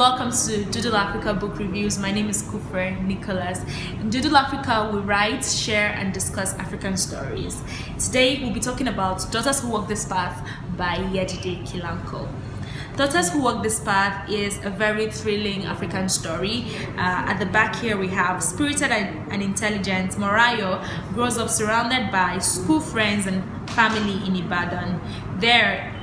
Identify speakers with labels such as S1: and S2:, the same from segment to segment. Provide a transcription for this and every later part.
S1: welcome to Doodle Africa Book Reviews. My name is Kufer Nicholas. In Doodle Africa, we write, share, and discuss African stories. Today, we'll be talking about Daughters Who Walk This Path by Yejide Kilanko. Daughters Who Walk This Path is a very thrilling African story. At the back here we have spirited and intelligent Morayo grows up surrounded by school friends and family in Ibadan. There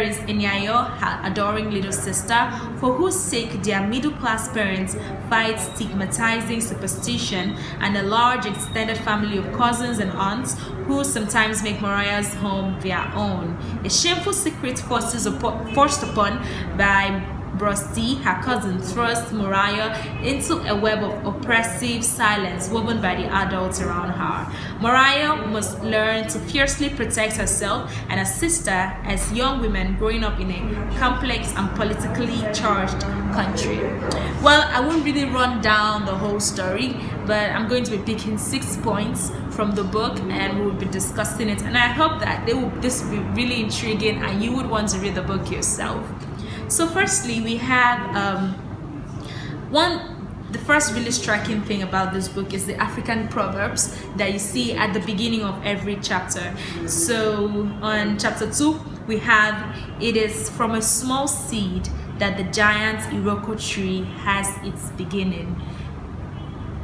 S1: is Enyayo, her adoring little sister, for whose sake their middle-class parents fight stigmatizing superstition, and a large extended family of cousins and aunts who sometimes make Moraya's home their own. A shameful secret forced upon by Brusty, her cousin, thrusts Moraya into a web of oppressive silence woven by the adults around her. Moraya must learn to fiercely protect herself and her sister as young women growing up in a complex and politically charged country. Well, I won't really run down the whole story, but I'm going to be picking 6 points from the book and we'll be discussing it. And I hope that this will be really intriguing and you would want to read the book yourself. So firstly, we have the first really striking thing about this book is the African proverbs that you see at the beginning of every chapter. So on chapter 2, we have, "It is from a small seed that the giant Iroko tree has its beginning."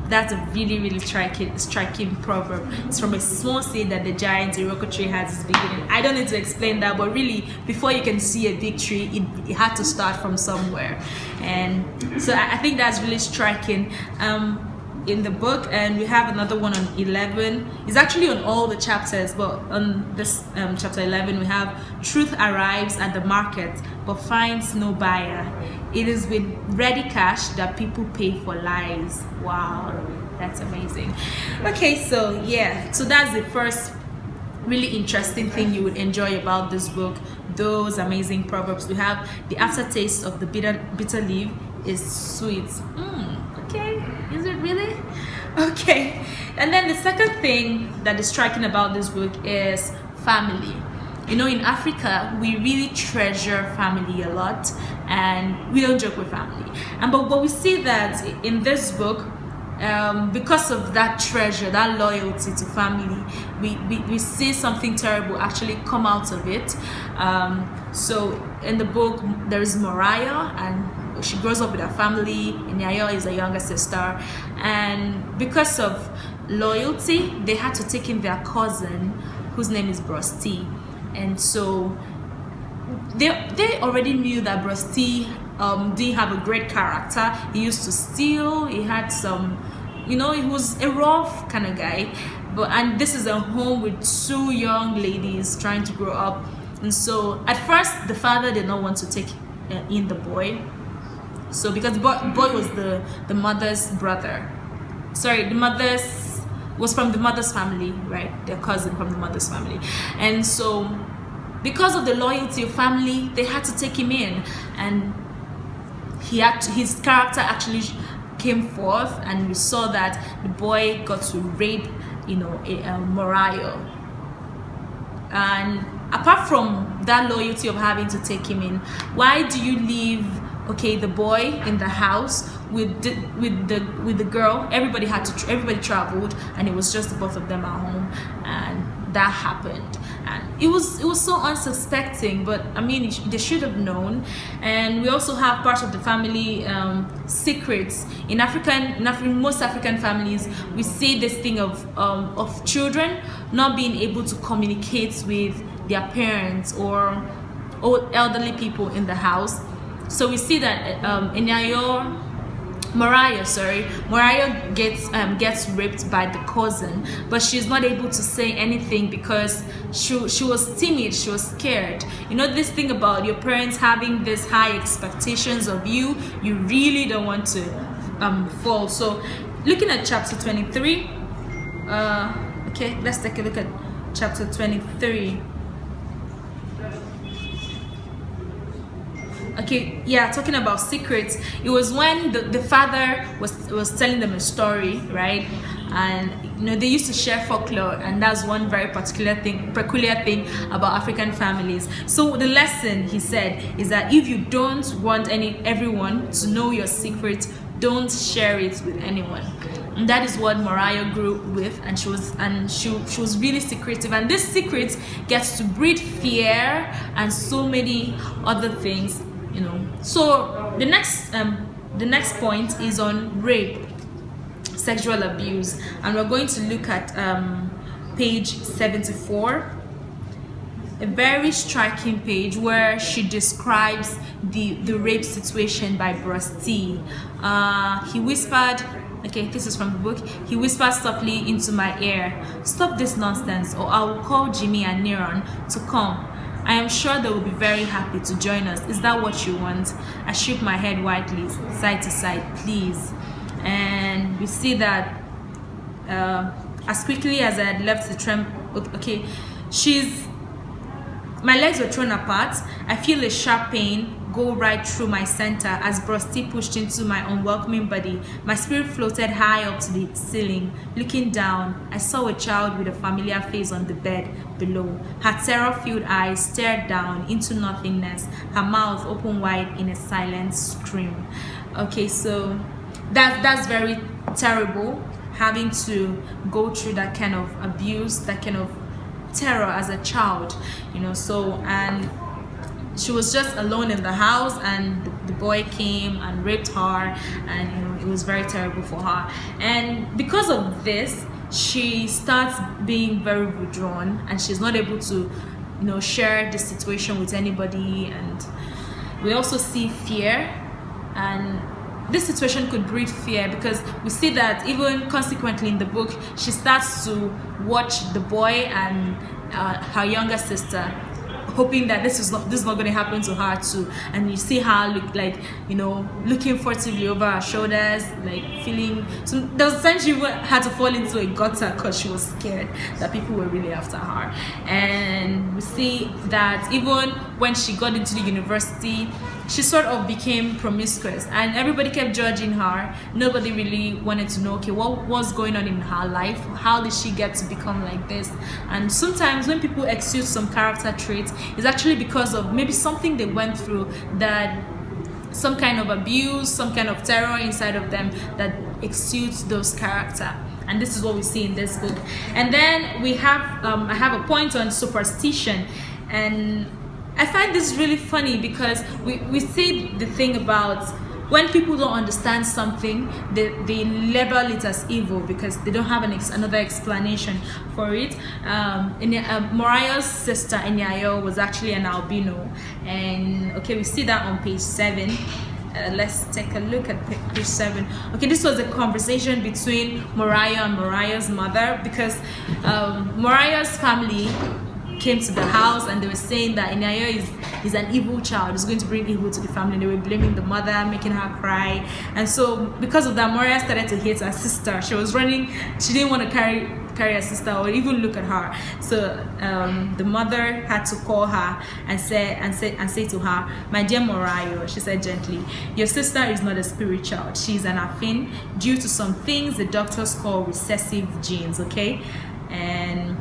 S1: That's a really striking proverb. It's from a small seed that the giant Iroko tree has its beginning. I don't need to explain that, but really, before you can see a big tree, it had to start from somewhere. And so I think that's really striking in the book. And we have another one on 11. It's actually on all the chapters, but on this chapter 11, we have, "Truth arrives at the market, but finds no buyer. It is with ready cash that people pay for lies." Wow, that's amazing. Okay, so yeah, so that's the first really interesting thing you would enjoy about this book, those amazing proverbs. We have, "The aftertaste of the bitter leaf is sweet." Okay, is it really? Okay, and then the second thing that is striking about this book is family. You know, in Africa, we really treasure family a lot, and we don't joke with family. But we see that in this book, because of that treasure, that loyalty to family, we see something terrible actually come out of it. So in the book, there is Moraya, and she grows up with her family. Enyayo is a younger sister, and because of loyalty, they had to take in their cousin, whose name is Brusty. And so they already knew that Brusty didn't have a great character. He used to steal. He had some, he was a rough kind of guy. And this is a home with 2 young ladies trying to grow up. And so at first, the father did not want to take in the boy. So because the boy was the mother's brother. Sorry, was from the mother's family, right? Their cousin from the mother's family. And so because of the loyalty of family, they had to take him in, and his character actually came forth, and we saw that the boy got to rape Morayo. And apart from that loyalty of having to take him in, why do you leave the boy in the house with the girl? Everybody traveled, and it was just the both of them at home, and that happened. And it was so unsuspecting, but I mean, they should have known. And we also have part of the family secrets. In most African families, we see this thing of children not being able to communicate with their parents or elderly people in the house. So we see that Moraya gets raped by the cousin, but she's not able to say anything because she was timid, she was scared. You know, this thing about your parents having this high expectations of you really don't want to fall. So looking at chapter 23, let's take a look at chapter 23. Okay, yeah, talking about secrets, it was when the father was telling them a story, right? And they used to share folklore, and that's one very peculiar thing about African families. So the lesson, he said, is that if you don't want everyone to know your secret, don't share it with anyone. And that is what Mariah grew with, and she was really secretive. And this secret gets to breed fear and so many other things, So the next point is on rape, sexual abuse, and we're going to look at page 74, a very striking page where she describes the rape situation by Bros T. He whispered, okay, this is from the book. He whispered softly into my ear, "Stop this nonsense, or I will call Jimmy and Neron to come. I am sure they will be very happy to join us. Is that what you want?" I shook my head widely, side to side. "Please." And we see that as quickly as I had left the tram, okay, my legs were thrown apart. I feel a sharp pain go right through my center as Brusty pushed into my unwelcoming body. My spirit floated high up to the ceiling. Looking down, I saw a child with a familiar face on the bed below. Her terror-filled eyes stared down into nothingness, her mouth open wide in a silent scream. Okay, so that's very terrible, having to go through that kind of abuse, that kind of terror as a child, and she was just alone in the house, and the boy came and raped her, and it was very terrible for her. And because of this, she starts being very withdrawn, and she's not able to share the situation with anybody. And we also see fear, and this situation could breed fear because we see that even consequently in the book, she starts to watch the boy and her younger sister, hoping that this is not going to happen to her too. And you see her look like, looking furtively over her shoulders, like feeling. So there was a time she even had to fall into a gutter because she was scared that people were really after her. And we see that even when she got into the university, she sort of became promiscuous, and everybody kept judging her. Nobody really wanted to know, okay, what was going on in her life? How did she get to become like this? And sometimes when people exude some character traits, it's actually because of maybe something they went through, that some kind of abuse, some kind of terror inside of them that exudes those character. And this is what we see in this book. And then we have, I have a point on superstition, and I find this really funny because we see the thing about when people don't understand something, they label it as evil because they don't have another explanation for it. Mariah's sister Enyayo was actually an albino, and okay, we see that on page 7. Let's take a look at page 7. Okay, this was a conversation between Mariah and Mariah's mother, because Mariah's family came to the house and they were saying that Enyayo is an evil child, is going to bring evil to the family. They were blaming the mother, making her cry. And so because of that, Mariah started to hate her sister. She was running, she didn't want to carry her sister or even look at her. So the mother had to call her and say to her, "My dear Mariah," she said gently, "your sister is not a spirit child. She is an affin due to some things the doctors call recessive genes," okay? And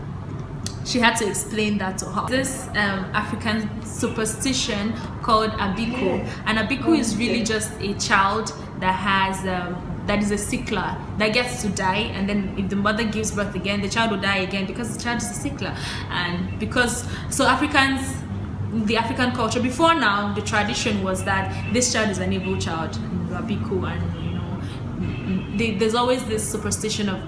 S1: she had to explain that to her. This African superstition called Abiku, and Abiku is really just a child that has that is a sickler, that gets to die, and then if the mother gives birth again, the child will die again because the child is a sickler. And because so the African culture before now, the tradition was that this child is an evil child, Abiku, and there's always this superstition of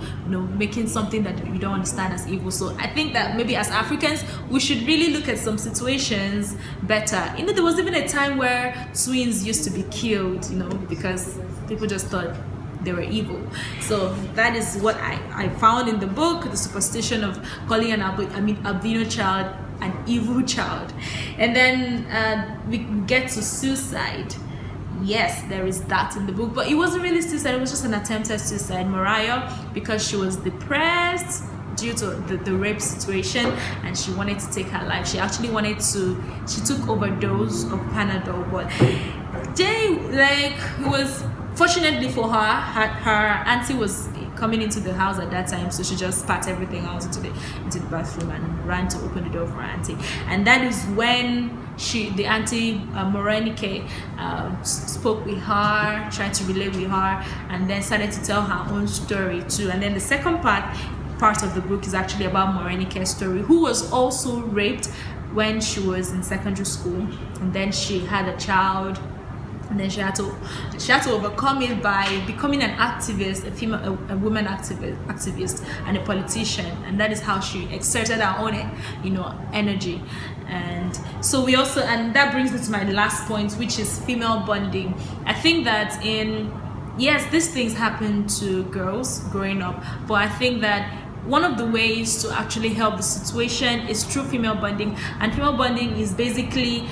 S1: making something that you don't understand as evil. So I think that maybe as Africans we should really look at some situations better. There was even a time where twins used to be killed, because people just thought they were evil. So that is what I found in the book, the superstition of calling an albino child an evil child. And then we get to suicide. Yes, there is that in the book, but it wasn't really suicide, it was just an attempted suicide. Mariah, because she was depressed due to the rape situation and she wanted to take her life. She took overdose of Panadol, but Jay, it was fortunately for her, her auntie was coming into the house at that time, so she just spat everything out into the bathroom and ran to open the door for her auntie. And that is when the auntie Morenike spoke with her, tried to relate with her, and then started to tell her own story too. And then the second part of the book is actually about Morenike's story, who was also raped when she was in secondary school, and then she had a child, and then she had to overcome it by becoming an activist, a woman activist, and a politician. And that is how she exerted her own, energy. And so and that brings me to my last point, which is female bonding. I think that yes, these things happen to girls growing up, but I think that one of the ways to actually help the situation is through female bonding. And female bonding is basically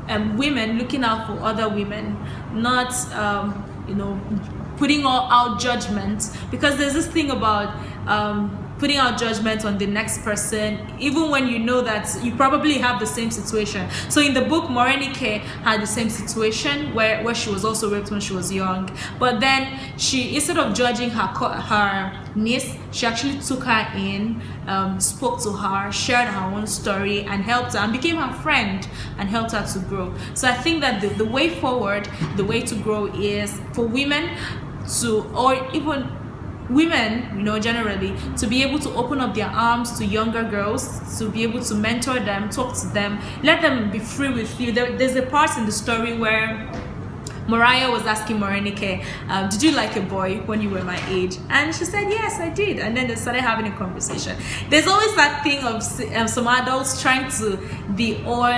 S1: women looking out for other women, not putting out judgment, because there's this thing about putting out judgment on the next person, even when you know that you probably have the same situation. So in the book, Morenike had the same situation where she was also raped when she was young, but then she, instead of judging her niece, she actually took her in, spoke to her, shared her own story, and helped her and became her friend and helped her to grow. So I think that the way forward, the way to grow is for women or even women, generally, to be able to open up their arms to younger girls, to be able to mentor them, talk to them, let them be free with you. There's a part in the story where Mariah was asking Morenike, did you like a boy when you were my age? And she said, yes, I did. And then they started having a conversation. There's always that thing of some adults trying to be all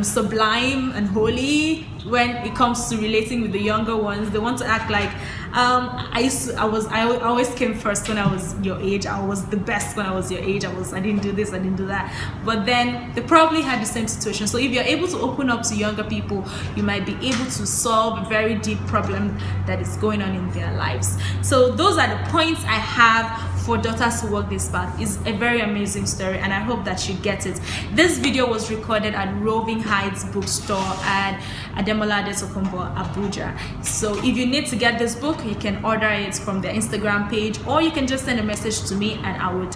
S1: sublime and holy when it comes to relating with the younger ones. They want to act like I always came first when I was your age. I was the best when I was your age. I didn't do this, I didn't do that. But then they probably had the same situation. So if you're able to open up to younger people, you might be able to solve a very deep problem that is going on in their lives. So those are the points I have for Daughters Who Walk This Path. Is a very amazing story, and I hope that you get it. This video was recorded at Roving Heights Bookstore at Ademola Adesokunbo, Abuja. So if you need to get this book, you can order it from their Instagram page, or you can just send a message to me and I would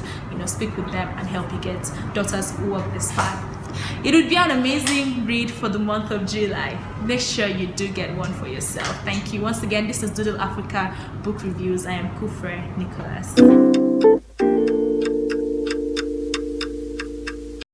S1: speak with them and help you get Daughters Who Walk This Path. It would be an amazing read for the month of July. Make sure you do get one for yourself. Thank you once again. This is Doodle Africa Book Reviews. I am Kufre Nicholas.